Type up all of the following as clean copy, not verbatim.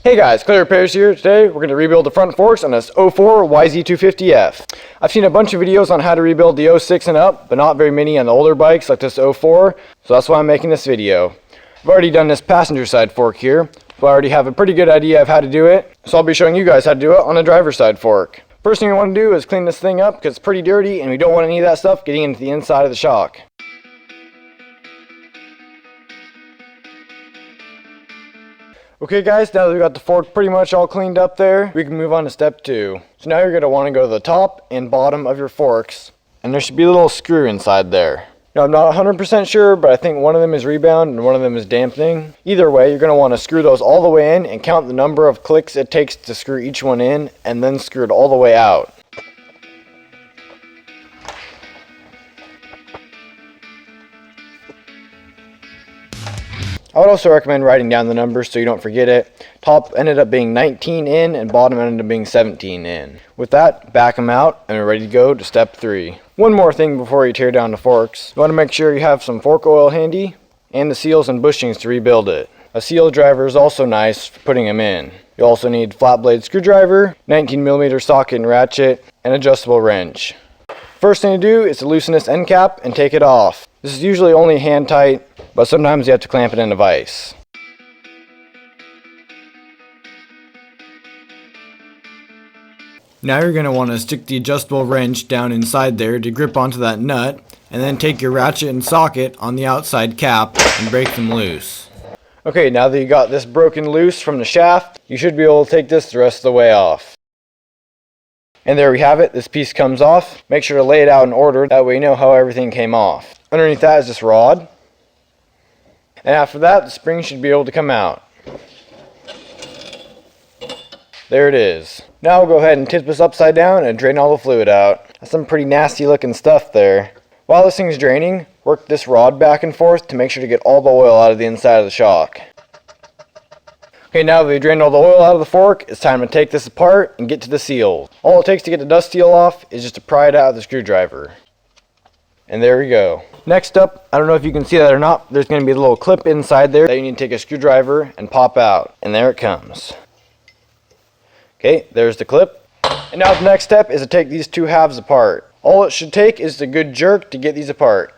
Hey guys, ClayRepairs here. Today we're going to rebuild the front forks on this 04 yz250f. I've seen a bunch of videos on how to rebuild the 06 and up, but not very many on the older bikes like this 04, so that's why I'm making this video. I've already done this passenger side fork here, so I already have a pretty good idea of how to do it, so I'll be showing you guys how to do it on the driver's side fork. First thing we want to do is clean this thing up because it's pretty dirty and we don't want any of that stuff getting into the inside of the shock. Okay guys, now that we've got the fork pretty much all cleaned up there, we can move on to step 2. So now you're going to want to go to the top and bottom of your forks, and there should be a little screw inside there. Now I'm not 100% sure, but I think one of them is rebound and one of them is dampening. Either way, you're going to want to screw those all the way in and count the number of clicks it takes to screw each one in, and then screw it all the way out. I would also recommend writing down the numbers so you don't forget it. Top ended up being 19 in and bottom ended up being 17 in. With that, back them out and we're ready to go to step 3. One more thing before you tear down the forks. You want to make sure you have some fork oil handy and the seals and bushings to rebuild it. A seal driver is also nice for putting them in. You also need flat blade screwdriver, 19mm socket and ratchet, and adjustable wrench. First thing to do is to loosen this end cap and take it off. This is usually only hand tight, but sometimes you have to clamp it in a vise. Now you're going to want to stick the adjustable wrench down inside there to grip onto that nut, and then take your ratchet and socket on the outside cap and break them loose. Okay, now that you got this broken loose from the shaft, you should be able to take this the rest of the way off. And there we have it, this piece comes off. Make sure to lay it out in order, that way you know how everything came off. Underneath that is this rod. And after that, the spring should be able to come out. There it is. Now we'll go ahead and tip this upside down and drain all the fluid out. That's some pretty nasty looking stuff there. While this thing's draining, work this rod back and forth to make sure to get all the oil out of the inside of the shock. Okay, now that we've drained all the oil out of the fork, it's time to take this apart and get to the seals. All it takes to get the dust seal off is just to pry it out with a screwdriver. And there we go. Next up, I don't know if you can see that or not, there's going to be a little clip inside there that you need to take a screwdriver and pop out. And there it comes. Okay, there's the clip. And now the next step is to take these two halves apart. All it should take is a good jerk to get these apart.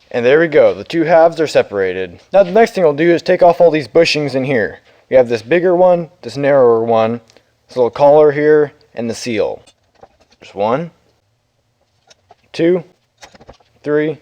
And there we go, the two halves are separated. Now the next thing we'll do is take off all these bushings in here. We have this bigger one, this narrower one, this little collar here, and the seal. There's 1, 2, 3,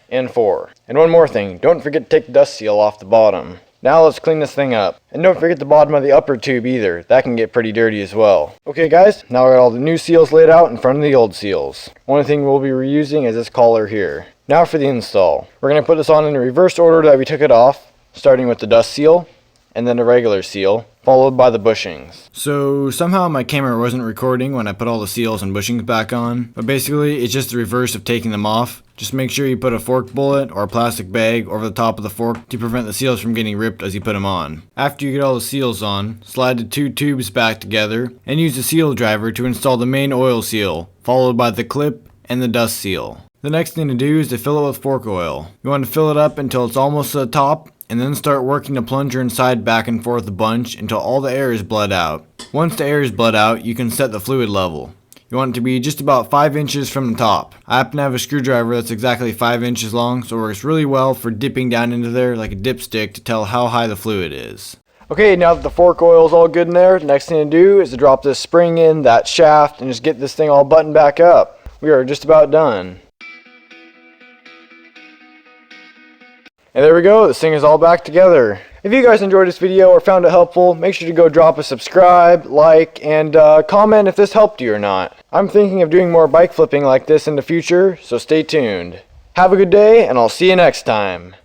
and 4. And one more thing, don't forget to take the dust seal off the bottom. Now let's clean this thing up. And don't forget the bottom of the upper tube either, that can get pretty dirty as well. Okay guys, now we got all the new seals laid out in front of the old seals. One thing we'll be reusing is this collar here. Now for the install. We're going to put this on in the reverse order that we took it off, starting with the dust seal, and then the regular seal, followed by the bushings. So somehow my camera wasn't recording when I put all the seals and bushings back on, but basically it's just the reverse of taking them off. Just make sure you put a fork bullet or a plastic bag over the top of the fork to prevent the seals from getting ripped as you put them on. After you get all the seals on, slide the two tubes back together and use the seal driver to install the main oil seal, followed by the clip and the dust seal. The next thing to do is to fill it with fork oil. You want to fill it up until it's almost to the top, and then start working the plunger inside back and forth a bunch until all the air is bled out. Once the air is bled out, you can set the fluid level. You want it to be just about 5 inches from the top. I happen to have a screwdriver that's exactly 5 inches long, so it works really well for dipping down into there like a dipstick to tell how high the fluid is. Okay, now that the fork oil is all good in there, the next thing to do is to drop this spring in, that shaft, and just get this thing all buttoned back up. We are just about done. And there we go, this thing is all back together. If you guys enjoyed this video or found it helpful, make sure to go drop a subscribe, like, and comment if this helped you or not. I'm thinking of doing more bike flipping like this in the future, so stay tuned. Have a good day, and I'll see you next time.